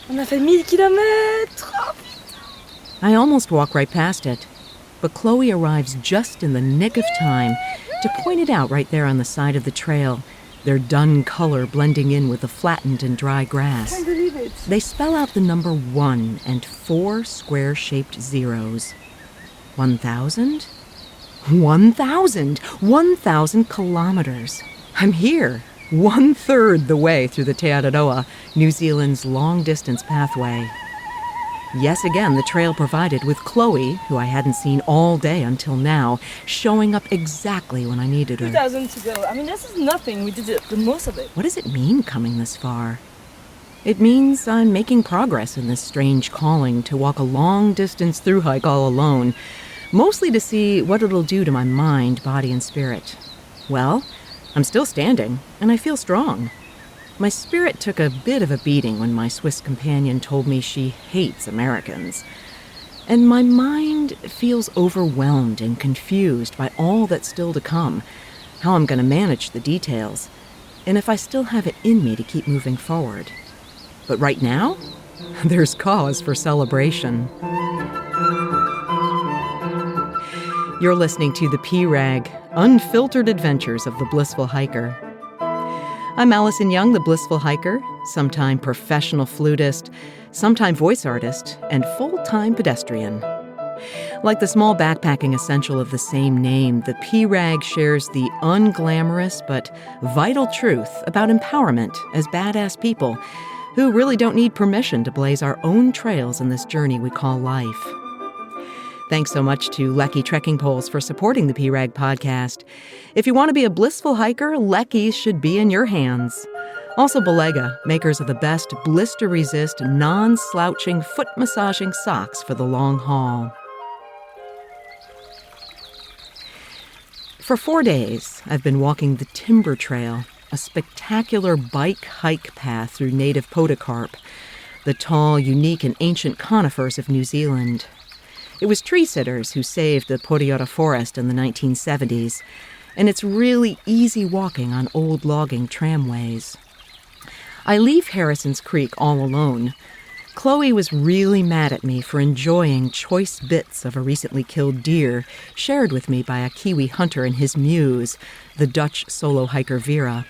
On a fait 1000 kilomètres! I almost walk right past it, but Chloe arrives just in the nick of time to point it out right there on the side of the trail, their dun color blending in with the flattened and dry grass. I can't believe it. They spell out the number 1 and 4 square-shaped zeros. 1,000? 1,000! 1,000 kilometers. I'm here, 1/3 the way through the Te Araroa, New Zealand's long-distance pathway. Yes, again, the trail provided with Chloe, who I hadn't seen all day until now, showing up exactly when I needed her. 2,000 to go. I mean, this is nothing. We did the most of it. What does it mean coming this far? It means I'm making progress in this strange calling to walk a long-distance thru-hike all alone, mostly to see what it'll do to my mind, body, and spirit. Well, I'm still standing, and I feel strong. My spirit took a bit of a beating when my Swiss companion told me she hates Americans. And my mind feels overwhelmed and confused by all that's still to come, how I'm going to manage the details, and if I still have it in me to keep moving forward. But right now, there's cause for celebration. You're listening to the P-Rag, Unfiltered Adventures of the Blissful Hiker. I'm Allison Young, the Blissful Hiker, sometime professional flutist, sometime voice artist, and full-time pedestrian. Like the small backpacking essential of the same name, the P-Rag shares the unglamorous but vital truth about empowerment as badass people who really don't need permission to blaze our own trails in this journey we call life. Thanks so much to Lecky Trekking Poles for supporting the P-Rag podcast. If you want to be a blissful hiker, Lecky's should be in your hands. Also Belega, makers of the best blister-resist, non-slouching, foot-massaging socks for the long haul. For 4 days, I've been walking the Timber Trail, a spectacular bike-hike path through native podocarp, the tall, unique, and ancient conifers of New Zealand. It was tree sitters who saved the Piropiro forest in the 1970s, and it's really easy walking on old logging tramways. I leave Harrison's Creek all alone. Chloe was really mad at me for enjoying choice bits of a recently killed deer shared with me by a Kiwi hunter and his muse, the Dutch solo hiker Vera.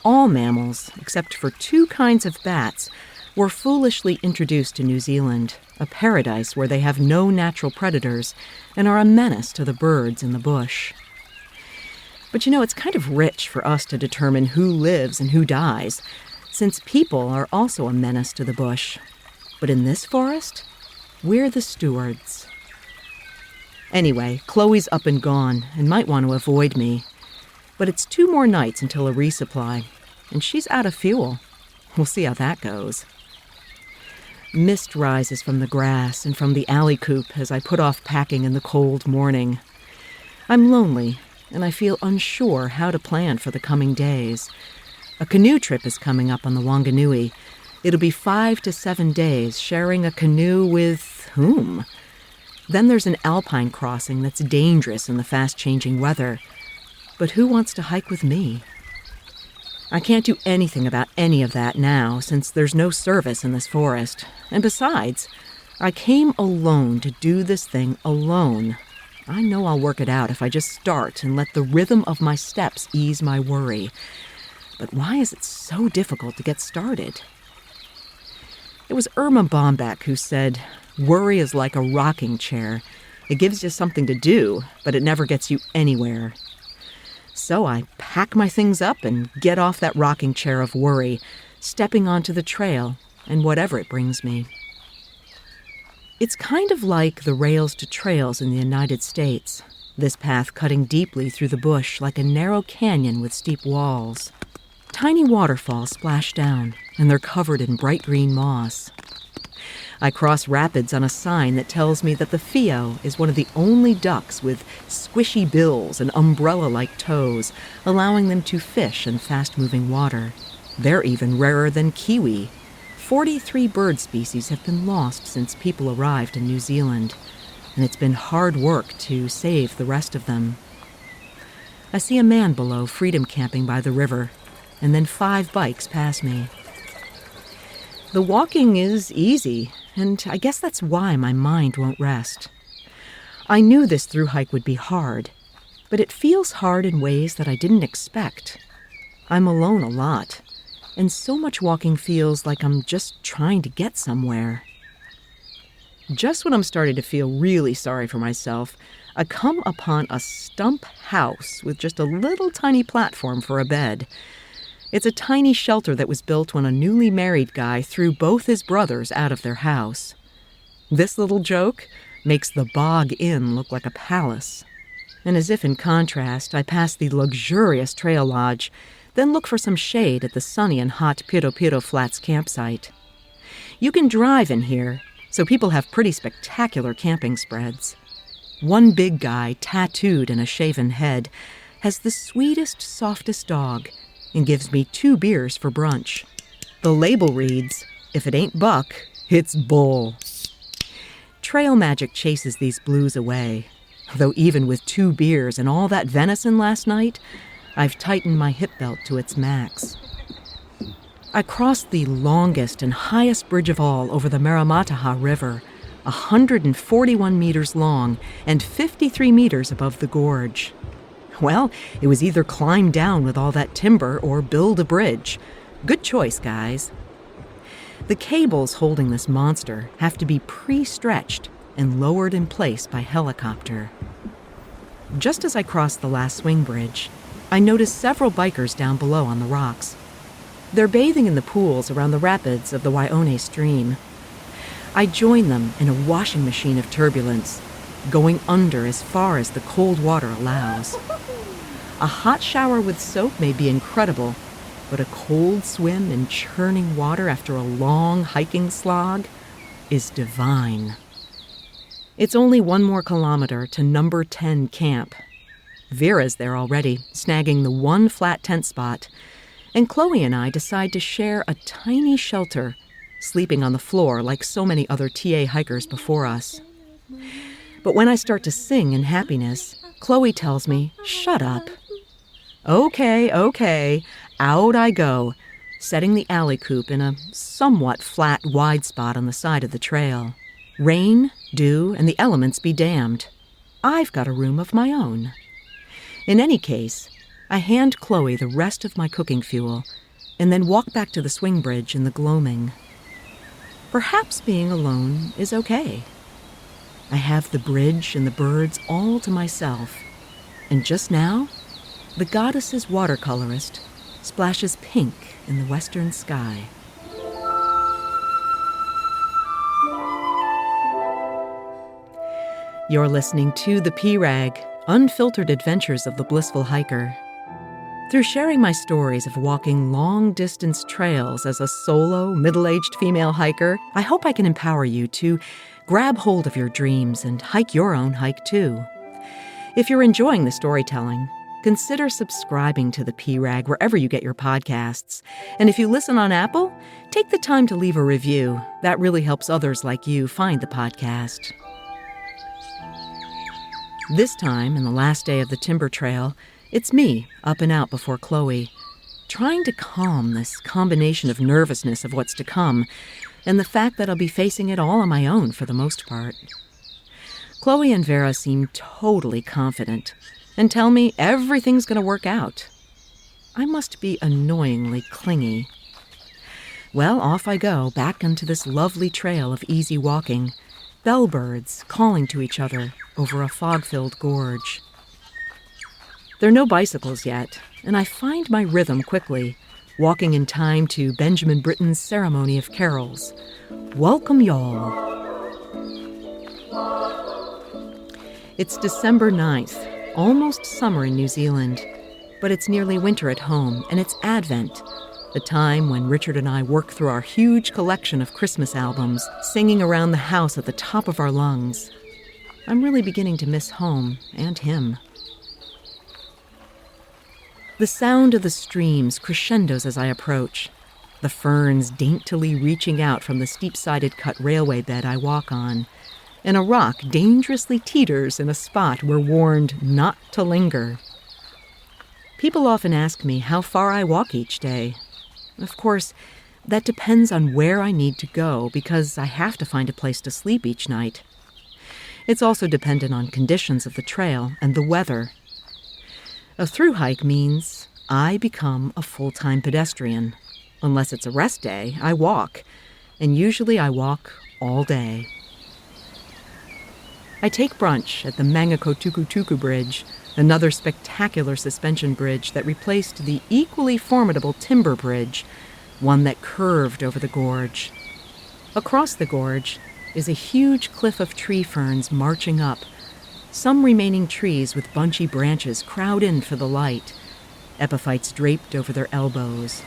All mammals, except for 2 kinds of bats, were foolishly introduced to New Zealand, a paradise where they have no natural predators and are a menace to the birds in the bush. But it's kind of rich for us to determine who lives and who dies, since people are also a menace to the bush. But in this forest, we're the stewards. Anyway, Chloe's up and gone and might want to avoid me. But it's 2 more nights until a resupply, and she's out of fuel. We'll see how that goes. Mist rises from the grass and from the alley coop as I put off packing in the cold morning. I'm lonely, and I feel unsure how to plan for the coming days. A canoe trip is coming up on the Wanganui. It'll be 5 to 7 days, sharing a canoe with whom? Then there's an alpine crossing that's dangerous in the fast-changing weather. But who wants to hike with me? I can't do anything about any of that now, since there's no service in this forest. And besides, I came alone to do this thing alone. I know I'll work it out if I just start and let the rhythm of my steps ease my worry. But why is it so difficult to get started? It was Irma Bombeck who said, "Worry is like a rocking chair. It gives you something to do, but it never gets you anywhere." So I pack my things up and get off that rocking chair of worry, stepping onto the trail and whatever it brings me. It's kind of like the rails to trails in the United States, this path cutting deeply through the bush like a narrow canyon with steep walls. Tiny waterfalls splash down, and they're covered in bright green moss. I cross rapids on a sign that tells me that the Fio is one of the only ducks with squishy bills and umbrella-like toes, allowing them to fish in fast-moving water. They're even rarer than kiwi. 43 bird species have been lost since people arrived in New Zealand, and it's been hard work to save the rest of them. I see a man below freedom camping by the river, and then 5 bikes pass me. The walking is easy, and I guess that's why my mind won't rest. I knew this through hike would be hard, but it feels hard in ways that I didn't expect. I'm alone a lot, and so much walking feels like I'm just trying to get somewhere. Just when I'm starting to feel really sorry for myself, I come upon a stump house with just a little tiny platform for a bed. It's a tiny shelter that was built when a newly married guy threw both his brothers out of their house. This little joke makes the Bog Inn look like a palace. And as if in contrast, I pass the luxurious trail lodge, then look for some shade at the sunny and hot Piropiro Flats campsite. You can drive in here, so people have pretty spectacular camping spreads. One big guy, tattooed and a shaven head, has the sweetest, softest dog and gives me 2 beers for brunch. The label reads, "If it ain't buck, it's bull." Trail magic chases these blues away, though even with 2 beers and all that venison last night, I've tightened my hip belt to its max. I crossed the longest and highest bridge of all over the Maramataha River, 141 meters long and 53 meters above the gorge. Well, it was either climb down with all that timber or build a bridge. Good choice, guys. The cables holding this monster have to be pre-stretched and lowered in place by helicopter. Just as I crossed the last swing bridge, I noticed several bikers down below on the rocks. They're bathing in the pools around the rapids of the Waione stream. I join them in a washing machine of turbulence, going under as far as the cold water allows. A hot shower with soap may be incredible, but a cold swim in churning water after a long hiking slog is divine. It's only 1 more kilometer to number 10 camp. Vera's there already, snagging the 1 flat tent spot, and Chloe and I decide to share a tiny shelter, sleeping on the floor like so many other TA hikers before us. But when I start to sing in happiness, Chloe tells me, "Shut up." Okay, out I go, setting the alley coop in a somewhat flat, wide spot on the side of the trail. Rain, dew, and the elements be damned. I've got a room of my own. In any case, I hand Chloe the rest of my cooking fuel and then walk back to the swing bridge in the gloaming. Perhaps being alone is okay. I have the bridge and the birds all to myself, and just now, the goddess's watercolorist splashes pink in the western sky. You're listening to The P-Rag, Unfiltered Adventures of the Blissful Hiker. Through sharing my stories of walking long-distance trails as a solo, middle-aged female hiker, I hope I can empower you to grab hold of your dreams and hike your own hike too. If you're enjoying the storytelling, consider subscribing to the P-Rag wherever you get your podcasts. And if you listen on Apple, take the time to leave a review. That really helps others like you find the podcast. This time, in the last day of the timber trail, it's me, up and out before Chloe, trying to calm this combination of nervousness of what's to come and the fact that I'll be facing it all on my own for the most part. Chloe and Vera seem totally confident and tell me everything's going to work out. I must be annoyingly clingy. Well, off I go, back into this lovely trail of easy walking, bellbirds calling to each other over a fog-filled gorge. There are no bicycles yet, and I find my rhythm quickly, walking in time to Benjamin Britten's Ceremony of Carols. Welcome, y'all. It's December 9th, almost summer in New Zealand, but it's nearly winter at home, and it's Advent, the time when Richard and I work through our huge collection of Christmas albums, singing around the house at the top of our lungs. I'm really beginning to miss home and him. The sound of the streams crescendos as I approach, the ferns daintily reaching out from the steep-sided cut railway bed I walk on, and a rock dangerously teeters in a spot we're warned not to linger. People often ask me how far I walk each day. Of course, that depends on where I need to go because I have to find a place to sleep each night. It's also dependent on conditions of the trail and the weather. A through hike means I become a full-time pedestrian. Unless it's a rest day, I walk, and usually I walk all day. I take brunch at the Mangakotukutuku Bridge, another spectacular suspension bridge that replaced the equally formidable timber bridge, one that curved over the gorge. Across the gorge is a huge cliff of tree ferns marching up. Some remaining trees with bunchy branches crowd in for the light, epiphytes draped over their elbows.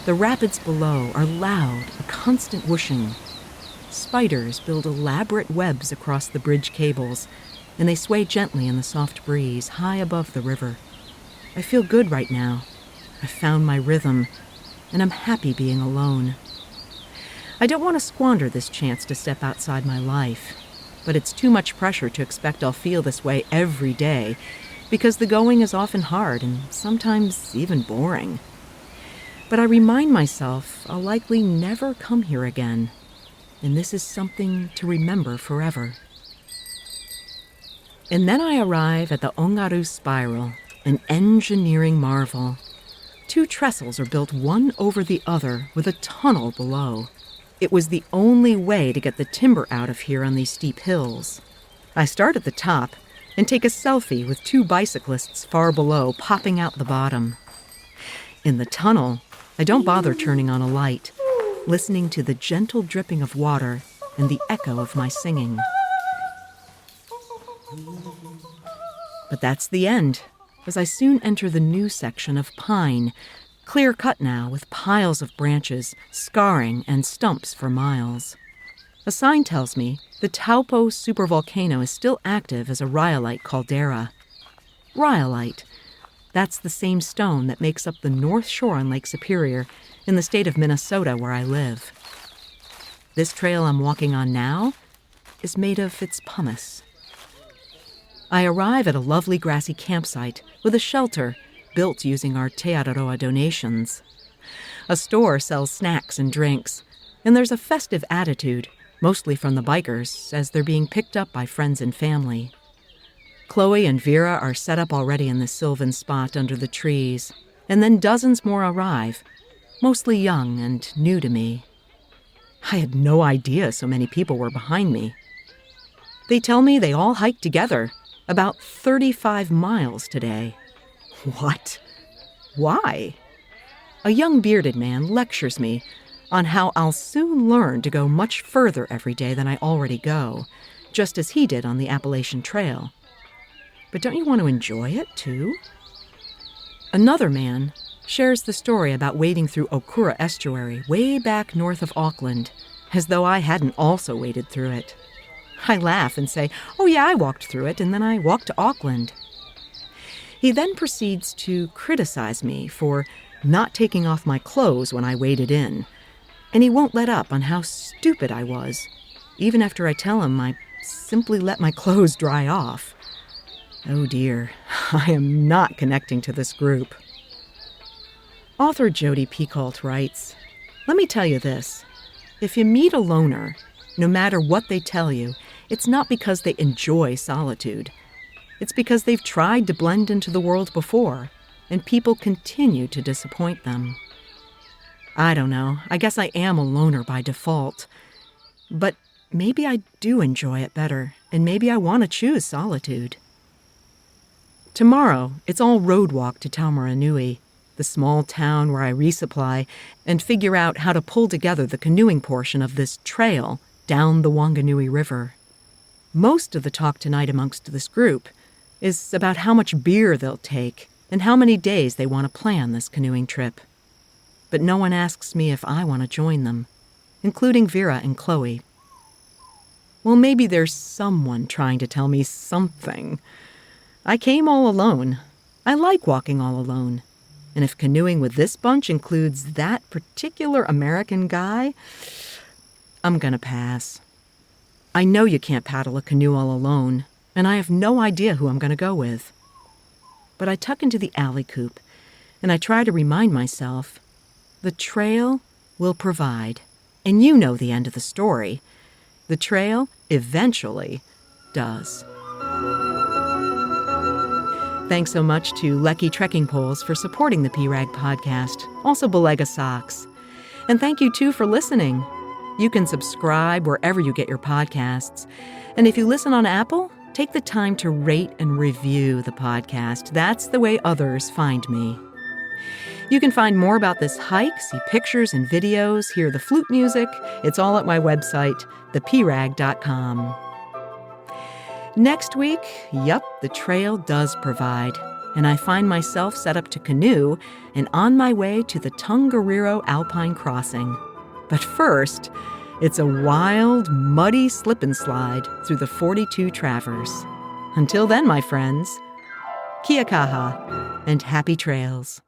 The rapids below are loud, a constant whooshing. Spiders build elaborate webs across the bridge cables, and they sway gently in the soft breeze high above the river. I feel good right now. I've found my rhythm, and I'm happy being alone. I don't want to squander this chance to step outside my life, but it's too much pressure to expect I'll feel this way every day, because the going is often hard and sometimes even boring. But I remind myself I'll likely never come here again, and this is something to remember forever. And then I arrive at the Ongaru Spiral, an engineering marvel. 2 trestles are built one over the other with a tunnel below. It was the only way to get the timber out of here on these steep hills. I start at the top and take a selfie with 2 bicyclists far below popping out the bottom. In the tunnel, I don't bother turning on a light, listening to the gentle dripping of water and the echo of my singing. But that's the end, as I soon enter the new section of pine, clear-cut now with piles of branches, scarring, and stumps for miles. A sign tells me the Taupo supervolcano is still active as a rhyolite caldera. Rhyolite, that's the same stone that makes up the north shore on Lake Superior in the state of Minnesota where I live. This trail I'm walking on now is made of its pumice. I arrive at a lovely grassy campsite with a shelter built using our Te Araroa donations. A store sells snacks and drinks, and there's a festive attitude, mostly from the bikers, as they're being picked up by friends and family. Chloe and Vera are set up already in the sylvan spot under the trees, and then dozens more arrive, mostly young and new to me. I had no idea so many people were behind me. They tell me they all hiked together, about 35 miles today. What? Why? A young bearded man lectures me on how I'll soon learn to go much further every day than I already go, just as he did on the Appalachian Trail. But don't you want to enjoy it, too? Another man shares the story about wading through Okura Estuary way back north of Auckland, as though I hadn't also waded through it. I laugh and say, oh yeah, I walked through it, and then I walked to Auckland. He then proceeds to criticize me for not taking off my clothes when I waded in, and he won't let up on how stupid I was, even after I tell him I simply let my clothes dry off. Oh dear, I am not connecting to this group. Author Jodi Picoult writes, let me tell you this. If you meet a loner, no matter what they tell you, it's not because they enjoy solitude. It's because they've tried to blend into the world before, and people continue to disappoint them. I don't know. I guess I am a loner by default. But maybe I do enjoy it better, and maybe I want to choose solitude. Tomorrow, it's all road walk to Taumaranui, the small town where I resupply and figure out how to pull together the canoeing portion of this trail down the Wanganui River. Most of the talk tonight amongst this group is about how much beer they'll take and how many days they want to plan this canoeing trip. But no one asks me if I want to join them, including Vera and Chloe. Well, maybe there's someone trying to tell me something. I came all alone. I like walking all alone. And if canoeing with this bunch includes that particular American guy, I'm gonna pass. I know you can't paddle a canoe all alone, and I have no idea who I'm gonna go with. But I tuck into the alley coop, and I try to remind myself, the trail will provide. And you know the end of the story. The trail eventually does. Thanks so much to Lecky Trekking Poles for supporting the P-Rag podcast, also Belega Socks. And thank you, too, for listening. You can subscribe wherever you get your podcasts. And if you listen on Apple, take the time to rate and review the podcast. That's the way others find me. You can find more about this hike, see pictures and videos, hear the flute music. It's all at my website, thepirag.com. Next week, the trail does provide, and I find myself set up to canoe and on my way to the Tongariro Alpine Crossing. But first, it's a wild, muddy slip and slide through the 42 Travers. Until then, my friends, kia kaha and happy trails.